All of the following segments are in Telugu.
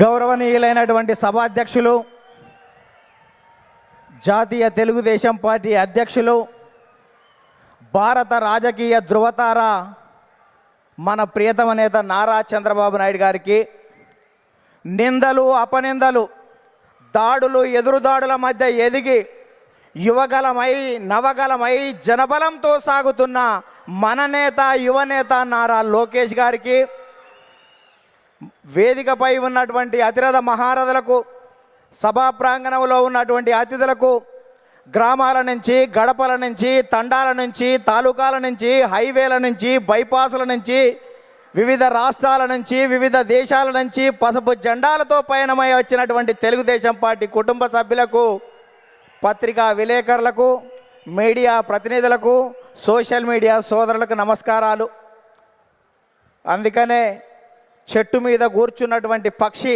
గౌరవనీయులైనటువంటి సభాధ్యక్షులు, జాతీయ తెలుగుదేశం పార్టీ అధ్యక్షులు, భారత రాజకీయ ధృవతార మన ప్రియతమ నేత నారా చంద్రబాబు నాయుడు గారికి నిందలు, అపనిందలు, దాడులు, ఎదురుదాడుల మధ్య ఎదిగి యువగలమై నవగలమై జనబలంతో సాగుతున్న మన నేత, యువనేత నారా లోకేష్ గారికి, వేదికపై ఉన్నటువంటి అతిరథ మహారథులకు, సభా ప్రాంగణంలో ఉన్నటువంటి అతిథులకు, గ్రామాల నుంచి, గడపల నుంచి, తండాల నుంచి, తాలూకాల నుంచి, హైవేల నుంచి, బైపాసుల నుంచి, వివిధ రాష్ట్రాల నుంచి, వివిధ దేశాల నుంచి పసుపు జెండాలతో పయనమై వచ్చినటువంటి తెలుగుదేశం పార్టీ కుటుంబ సభ్యులకు, పత్రికా విలేకరులకు, మీడియా ప్రతినిధులకు, సోషల్ మీడియా సోదరులకు నమస్కారాలు. అందుకనే చెట్టు మీద కూర్చున్నటువంటి పక్షి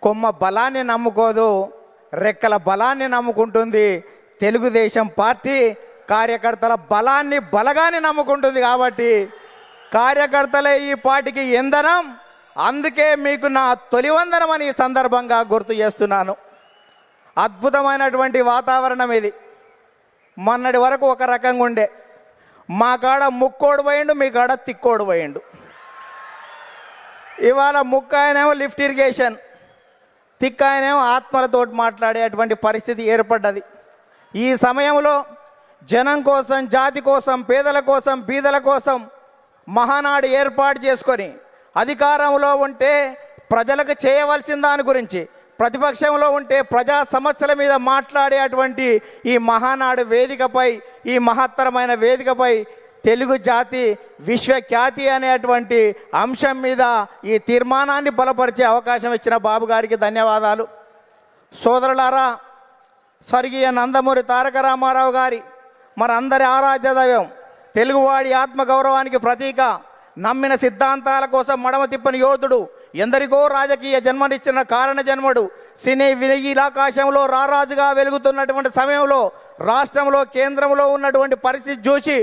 కొమ్మ బలాన్ని నమ్ముకోదు, రెక్కల బలాన్ని నమ్ముకుంటుంది. తెలుగుదేశం పార్టీ కార్యకర్తల బలాన్ని, బలగాన్ని నమ్ముకుంటుంది. కాబట్టి కార్యకర్తలే ఈ పార్టీకి ఇంధనం. అందుకే మీకు నా తొలి వందనం అని ఈ సందర్భంగా గుర్తు చేస్తున్నాను. అద్భుతమైనటువంటి వాతావరణం ఇది. మొన్నటి వరకు ఒక రకంగా ఉండే, మా కాడ ముక్కోడు పోయిండు, మీ కాడ తిక్కోడు పోయిండు. ఇవాళ ముక్కాయనేమో లిఫ్ట్ ఇరిగేషన్, తిక్కాయనేమో ఆత్మలతోటి మాట్లాడేటువంటి పరిస్థితి ఏర్పడ్డది. ఈ సమయంలో జనం కోసం, జాతి కోసం, పేదల కోసం, బీదల కోసం మహానాడు ఏర్పాటు చేసుకొని అధికారంలో ఉంటే ప్రజలకు చేయవలసిన దాని గురించి, ప్రతిపక్షంలో ఉంటే ప్రజా సమస్యల మీద మాట్లాడేటువంటి ఈ మహానాడు వేదికపై, ఈ మహత్తరమైన వేదికపై తెలుగు జాతి విశ్వఖ్యాతి అనేటువంటి అంశం మీద ఈ తీర్మానాన్ని బలపరిచే అవకాశం ఇచ్చిన బాబు గారికి ధన్యవాదాలు. సోదరులారా, స్వర్గీయ నందమూరి తారక రామారావు గారి మనందరి ఆరాధ్య దైవం, తెలుగువాడి ఆత్మగౌరవానికి ప్రతీక, నమ్మిన సిద్ధాంతాల కోసం మడమ తిప్పని యోధుడు, ఎందరికో రాజకీయ జన్మనిచ్చిన కారణ జన్మడు, సినీ వినీలాకాశంలో రారాజుగా వెలుగుతున్నటువంటి సమయంలో రాష్ట్రంలో, కేంద్రంలో ఉన్నటువంటి పరిస్థితి చూసి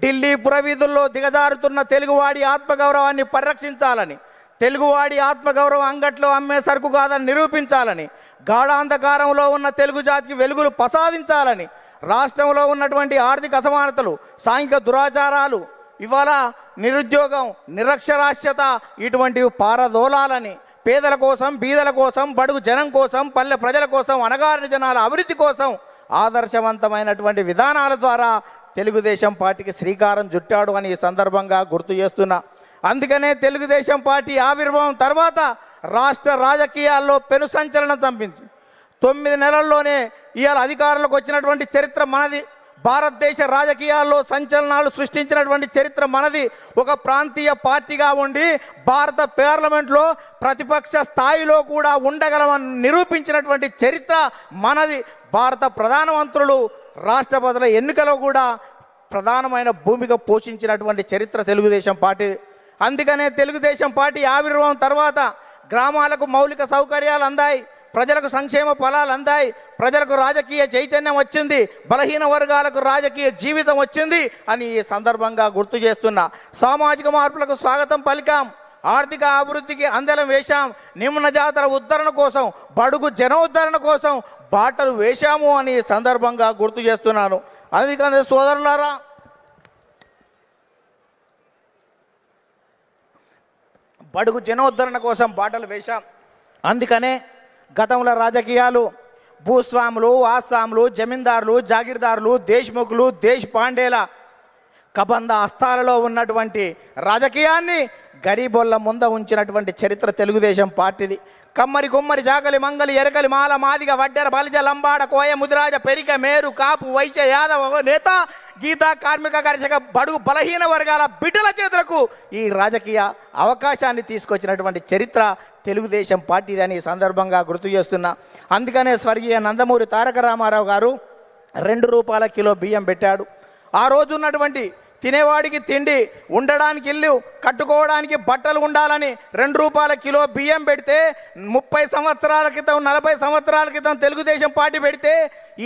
ఢిల్లీ పురవీధుల్లో దిగజారుతున్న తెలుగువాడి ఆత్మగౌరవాన్ని పరిరక్షించాలని, తెలుగువాడి ఆత్మగౌరవం అంగట్లో అమ్మే సరుకు కాదని నిరూపించాలని, గాఢాంధకారంలో ఉన్న తెలుగు జాతికి వెలుగులు ప్రసాదించాలని, రాష్ట్రంలో ఉన్నటువంటి ఆర్థిక అసమానతలు, సాంఘిక దురాచారాలు, ఇవాళ నిరుద్యోగం, నిరక్షరాస్యత ఇటువంటివి పారదోలాలని, పేదల కోసం, బీదల కోసం, బడుగు జనం కోసం, పల్లె ప్రజల కోసం, అణగారిన జనాల అభివృద్ధి కోసం ఆదర్శవంతమైనటువంటి విధానాల ద్వారా తెలుగుదేశం పార్టీకి శ్రీకారం చుట్టాడు అని ఈ సందర్భంగా గుర్తు చేస్తున్నా. అందుకనే తెలుగుదేశం పార్టీ ఆవిర్భావం తర్వాత రాష్ట్ర రాజకీయాల్లో పెను సంచలనం చంపింది. 9 నెలల్లోనే ఇవాళ అధికారంలోకి వచ్చినటువంటి చరిత్ర మనది. భారతదేశ రాజకీయాల్లో సంచలనాలు సృష్టించినటువంటి చరిత్ర మనది. ఒక ప్రాంతీయ పార్టీగా ఉండి భారత పార్లమెంట్లో ప్రతిపక్ష స్థాయిలో కూడా ఉండగలమని నిరూపించినటువంటి చరిత్ర మనది. భారత ప్రధానమంత్రులు, రాష్ట్రపతుల ఎన్నికలో కూడా ప్రధానమైన భూమిక పోషించినటువంటి చరిత్ర తెలుగుదేశం పార్టీ. అందుకనే తెలుగుదేశం పార్టీ ఆవిర్భావం తర్వాత గ్రామాలకు మౌలిక సౌకర్యాలు అందాయి, ప్రజలకు సంక్షేమ ఫలాలు అందాయి, ప్రజలకు రాజకీయ చైతన్యం వచ్చింది, బలహీన వర్గాలకు రాజకీయ జీవితం వచ్చింది అని ఈ సందర్భంగా గుర్తు చేస్తున్నా. సామాజిక మార్పులకు స్వాగతం పలికాం, ఆర్థిక అభివృద్ధికి అందలం వేశాం, నిమ్న జాతుల ఉద్ధరణ కోసం, బడుగు జనోద్ధరణ కోసం బాటలు వేశాము అని ఈ సందర్భంగా గుర్తు చేస్తున్నాను. అందుకని సోదరులారా, బడుగు జనోద్ధరణ కోసం బాటలు వేశాం. అందుకనే గతంలో రాజకీయాలు భూస్వాములు, ఆసాములు, జమీందారులు, జాగీర్దారులు, దేశ్ముఖులు, దేశ్ పాండేల కబంధ హస్తాలలో ఉన్నటువంటి రాజకీయాన్ని గరీబోళ్ళ ముంద ఉంచినటువంటి చరిత్ర తెలుగుదేశం పార్టీది. కమ్మరి, కుమ్మరి, జాగలి, మంగలి, ఎరకలి, మాల, మాదిగ, వడ్డెర, బలిజ, లంబాడ, కోయ, ముదిరాజ, పెరిక, మేరు, కాపు, వైశ్య, యాదవ, నేత, గీత, కార్మిక, కర్షక, బడుగు బలహీన వర్గాల బిడ్డల చేతులకు ఈ రాజకీయ అవకాశాన్ని తీసుకొచ్చినటువంటి చరిత్ర తెలుగుదేశం పార్టీది అని సందర్భంగా గుర్తు చేస్తున్నా. అందుకనే స్వర్గీయ నందమూరి తారక రామారావు గారు 2 రూపాయల కిలో బియ్యం పెట్టాడు. ఆ రోజు ఉన్నటువంటి తినేవాడికి తిండి, ఉండడానికి ఇల్లు, కట్టుకోవడానికి బట్టలు ఉండాలని 2 రూపాయల కిలో బియ్యం పెడితే 30 సంవత్సరాల క్రితం 40 సంవత్సరాల క్రితం తెలుగుదేశం పార్టీ పెడితే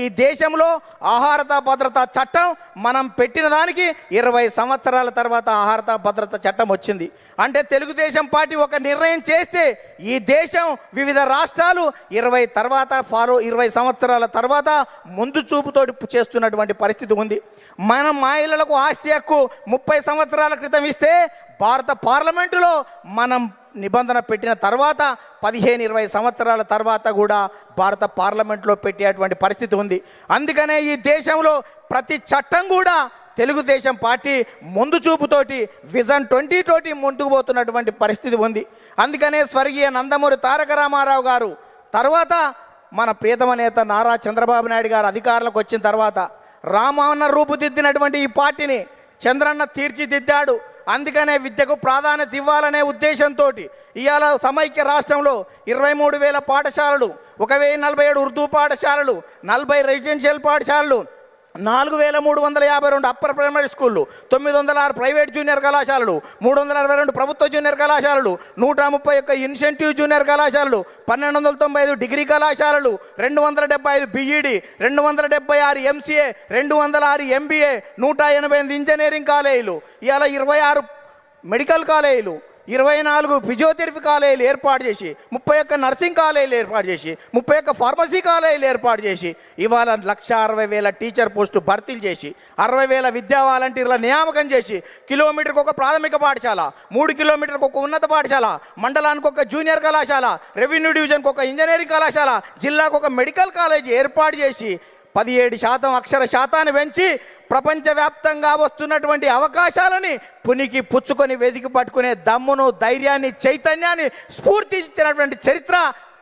ఈ దేశంలో ఆహారత భద్రత చట్టం మనం పెట్టిన దానికి 20 సంవత్సరాల తర్వాత ఆహారత భద్రత చట్టం వచ్చింది. అంటే తెలుగుదేశం పార్టీ ఒక నిర్ణయం చేస్తే ఈ దేశం వివిధ రాష్ట్రాలు 20 సంవత్సరాల తర్వాత ముందు చూపుతోటి చేస్తున్నటువంటి పరిస్థితి ఉంది. మనం మహిళలకు ఆస్తి హక్కు 30 సంవత్సరాల క్రితం ఇస్తే భారత పార్లమెంటులో మనం నిబంధన పెట్టిన తర్వాత 15-20 సంవత్సరాల తర్వాత కూడా భారత పార్లమెంట్లో పెట్టేటువంటి పరిస్థితి ఉంది. అందుకనే ఈ దేశంలో ప్రతి చట్టం కూడా తెలుగుదేశం పార్టీ ముందు చూపుతోటి విజన్ 20 తోటి ముందుకు పోతున్నటువంటి పరిస్థితి ఉంది. అందుకనే స్వర్గీయ నందమూరి తారక రామారావు గారు తర్వాత మన ప్రియతమ నేత నారా చంద్రబాబు నాయుడు గారు అధికారంలోకి వచ్చిన తర్వాత రామన్న రూపుదిద్దినటువంటి ఈ పార్టీని చంద్రన్న తీర్చిదిద్దాడు. అందుకనే విద్యకు ప్రాధాన్యత ఇవ్వాలనే ఉద్దేశంతో ఇవాళ సమైక్య రాష్ట్రంలో 23,000 పాఠశాలలు, 1,047 ఉర్దూ పాఠశాలలు, 40 రెసిడెన్షియల్ పాఠశాలలు, 4,352 అప్పర్ ప్రైమరీ స్కూళ్ళు, 906 ప్రైవేట్ జూనియర్ కళాశాలలు, 362 ప్రభుత్వ జూనియర్ కళాశాలలు, 131 ఇన్సెంటివ్ జూనియర్ కళాశాలలు, 1,295 డిగ్రీ కళాశాలలు, 275 బీఈడి, 276 ఎంసీఏ, 206 ఎంబీఏ, 188 ఇంజనీరింగ్ కాలేజీలు, ఇవాళ 26 మెడికల్ కాలేజీలు, 24 ఫిజియోథెరపీ కాలేజీలు ఏర్పాటు చేసి, 31 నర్సింగ్ కాలేజీలు ఏర్పాటు చేసి, 31 ఫార్మసీ కాలేజీలు ఏర్పాటు చేసి, ఇవాళ 1,60,000 టీచర్ పోస్టు భర్తీలు చేసి, 60,000 విద్యా వాలంటీర్ల నియామకం చేసి, కిలోమీటర్కి ఒక ప్రాథమిక పాఠశాల, 3 కిలోమీటర్కి ఒక ఉన్నత పాఠశాల, మండలానికి ఒక జూనియర్ కళాశాల, రెవెన్యూ డివిజన్కి ఒక ఇంజనీరింగ్ కళాశాల, జిల్లాకు ఒక మెడికల్ కాలేజీ ఏర్పాటు చేసి 17% అక్షర శాతాన్ని పెంచి ప్రపంచవ్యాప్తంగా వస్తున్నటువంటి అవకాశాలని పునికి పుచ్చుకొని వెతికి పట్టుకునే దమ్మును, ధైర్యాన్ని, చైతన్యాన్ని స్ఫూర్తి ఇచ్చినటువంటి చరిత్ర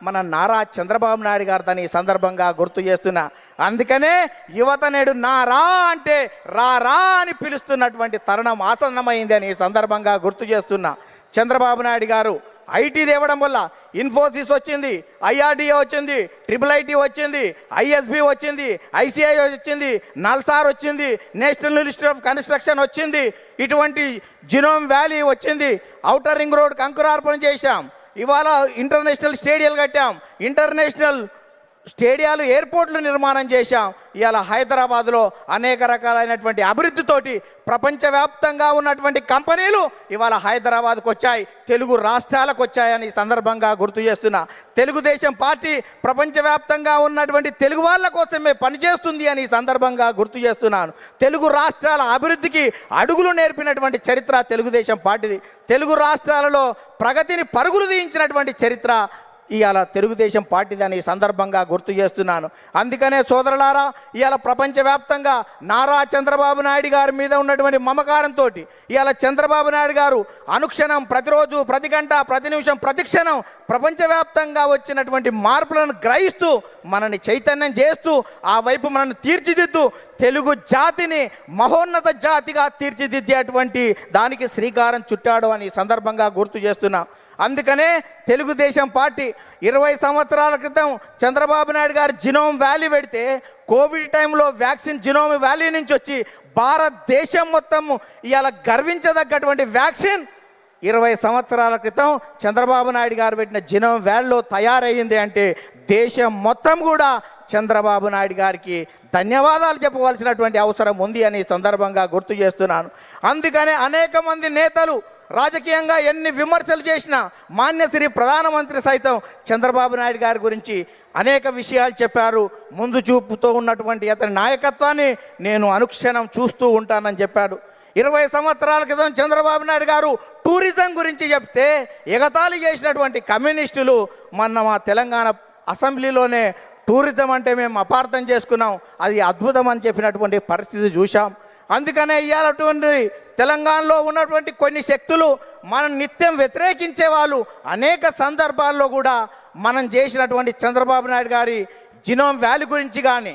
మన నారా చంద్రబాబు నాయుడు గారు తన ఈ సందర్భంగా గుర్తు చేస్తున్నా. అందుకనే యువత నేడు నారా అంటే రా అని పిలుస్తున్నటువంటి తరుణం ఆసన్నమైంది అని ఈ సందర్భంగా గుర్తు చేస్తున్నా. చంద్రబాబు నాయుడు గారు ఐటీ తేవడం వల్ల ఇన్ఫోసిస్ వచ్చింది, ఐఆర్డిఏ వచ్చింది, ట్రిపుల్ వచ్చింది, ఐఎస్బి వచ్చింది, ఐసిఐ వచ్చింది, నల్సార్ వచ్చింది, నేషనల్ ఇన్స్టిట్యూట్ ఆఫ్ కన్స్ట్రక్షన్ వచ్చింది, ఇటువంటి జినోమ్ వ్యాలీ వచ్చింది, ఔటర్ రింగ్ రోడ్ అంకురార్పణ చేశాం, ఇవాళ ఇంటర్నేషనల్ స్టేడియాలు కట్టాం, ఇంటర్నేషనల్ స్టేడియాలు, ఎయిర్పోర్ట్లు నిర్మాణం చేశాం. ఇవాళ హైదరాబాద్లో అనేక రకాలైనటువంటి అభివృద్ధితోటి ప్రపంచవ్యాప్తంగా ఉన్నటువంటి కంపెనీలు ఇవాళ హైదరాబాద్కు వచ్చాయి, తెలుగు రాష్ట్రాలకు వచ్చాయని ఈ సందర్భంగా గుర్తు చేస్తున్నా. తెలుగుదేశం పార్టీ ప్రపంచవ్యాప్తంగా ఉన్నటువంటి తెలుగు వాళ్ళ కోసమే పనిచేస్తుంది అని ఈ సందర్భంగా గుర్తు చేస్తున్నాను. తెలుగు రాష్ట్రాల అభివృద్ధికి అడుగులు నేర్పినటువంటి చరిత్ర తెలుగుదేశం పార్టీది. తెలుగు రాష్ట్రాలలో ప్రగతిని పరుగులు తీయించినటువంటి చరిత్ర ఇవాళ తెలుగుదేశం పార్టీది అని సందర్భంగా గుర్తు చేస్తున్నాను. అందుకనే సోదరులారా, ఇవాళ ప్రపంచవ్యాప్తంగా నారా చంద్రబాబు నాయుడు గారి మీద ఉన్నటువంటి మమకారంతో ఇవాళ చంద్రబాబు నాయుడు గారు అనుక్షణం, ప్రతిరోజు, ప్రతి గంట, ప్రతి నిమిషం, ప్రతి క్షణం ప్రపంచవ్యాప్తంగా వచ్చినటువంటి మార్పులను గ్రహిస్తూ మనని చైతన్యం చేస్తూ ఆ వైపు మనల్ని తీర్చిదిద్దు తెలుగు జాతిని మహోన్నత జాతిగా తీర్చిదిద్దేటువంటి దానికి శ్రీకారం చుట్టాడు అని సందర్భంగా గుర్తు చేస్తున్నా. అందుకనే తెలుగుదేశం పార్టీ 20 సంవత్సరాల క్రితం చంద్రబాబు నాయుడు గారు జినోమ్ వ్యాలీ పెడితే కోవిడ్ టైంలో వ్యాక్సిన్ జినోమ్ వ్యాలీ నుంచి వచ్చి భారతదేశం మొత్తం ఇవాళ గర్వించదగ్గటువంటి వ్యాక్సిన్ 20 సంవత్సరాల క్రితం చంద్రబాబు నాయుడు గారు పెట్టిన జినోమ్ వ్యాలీలో తయారయ్యింది అంటే దేశం మొత్తం కూడా చంద్రబాబు నాయుడు గారికి ధన్యవాదాలు చెప్పవలసినటువంటి అవసరం ఉంది అని సందర్భంగా గుర్తు చేస్తున్నాను. అందుకనే అనేక మంది నేతలు రాజకీయంగా ఎన్ని విమర్శలు చేసినా మాన్యశ్రీ ప్రధానమంత్రి సైతం చంద్రబాబు నాయుడు గారి గురించి అనేక విషయాలు చెప్పారు. ముందు చూపుతో ఉన్నటువంటి అతని నాయకత్వాన్ని నేను అనుక్షణం చూస్తూ ఉంటానని చెప్పాడు. 20 సంవత్సరాల క్రితం చంద్రబాబు నాయుడు గారు టూరిజం గురించి చెప్తే ఎగతాళి చేసినటువంటి కమ్యూనిస్టులు మొన్న మా తెలంగాణ అసెంబ్లీలోనే టూరిజం అంటే మేము అపార్థం చేసుకున్నాం, అది అద్భుతం అని చెప్పినటువంటి పరిస్థితి చూసాం. అందుకనే ఇవాళటువంటి తెలంగాణలో ఉన్నటువంటి కొన్ని శక్తులు మనం నిత్యం వ్యతిరేకించే వాళ్ళు అనేక సందర్భాల్లో కూడా మనం చేసినటువంటి చంద్రబాబు నాయుడు గారి జినోమ్ వ్యాలీ గురించి కానీ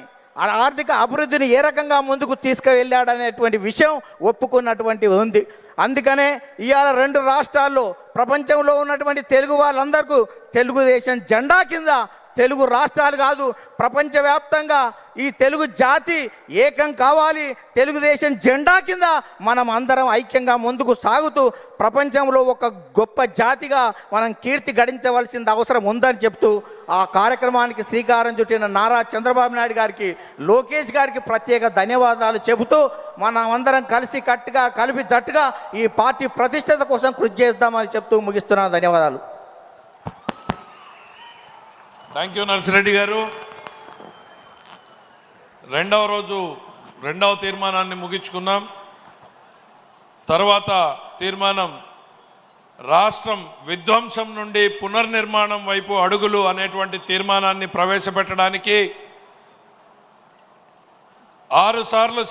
ఆర్థిక అభివృద్ధిని ఏ రకంగా ముందుకు తీసుకువెళ్ళాడనేటువంటి విషయం ఒప్పుకున్నటువంటి ఉంది. అందుకనే ఇవాళ 2 రాష్ట్రాల్లో ప్రపంచంలో ఉన్నటువంటి తెలుగు వాళ్ళందరికీ తెలుగుదేశం జెండా కింద తెలుగు రాష్ట్రాలు కాదు, ప్రపంచవ్యాప్తంగా ఈ తెలుగు జాతి ఏకం కావాలి. తెలుగుదేశం జెండా కింద మనం అందరం ఐక్యంగా ముందుకు సాగుతూ ప్రపంచంలో ఒక గొప్ప జాతిగా మనం కీర్తి గడించవలసిన అవసరం ఉందని చెప్తూ ఆ కార్యక్రమానికి శ్రీకారం చుట్టిన నారా చంద్రబాబు నాయుడు గారికి, లోకేష్ గారికి ప్రత్యేక ధన్యవాదాలు చెబుతూ మనం అందరం కలిసి కట్టుగా కలిపి జట్టుగా ఈ పార్టీ ప్రతిష్టత కోసం కృషి చేద్దామని చెప్తూ ముగిస్తున్నాను. ధన్యవాదాలు. థ్యాంక్ యూ నర్సిరెడ్డి గారు. రెండవ రోజు రెండవ తీర్మానాన్ని ముగించుకున్నాం. తర్వాత తీర్మానం రాష్ట్రం విధ్వంసం నుండి పునర్నిర్మాణం వైపు అడుగులు అనేటువంటి తీర్మానాన్ని ప్రవేశపెట్టడానికి 6 సార్లు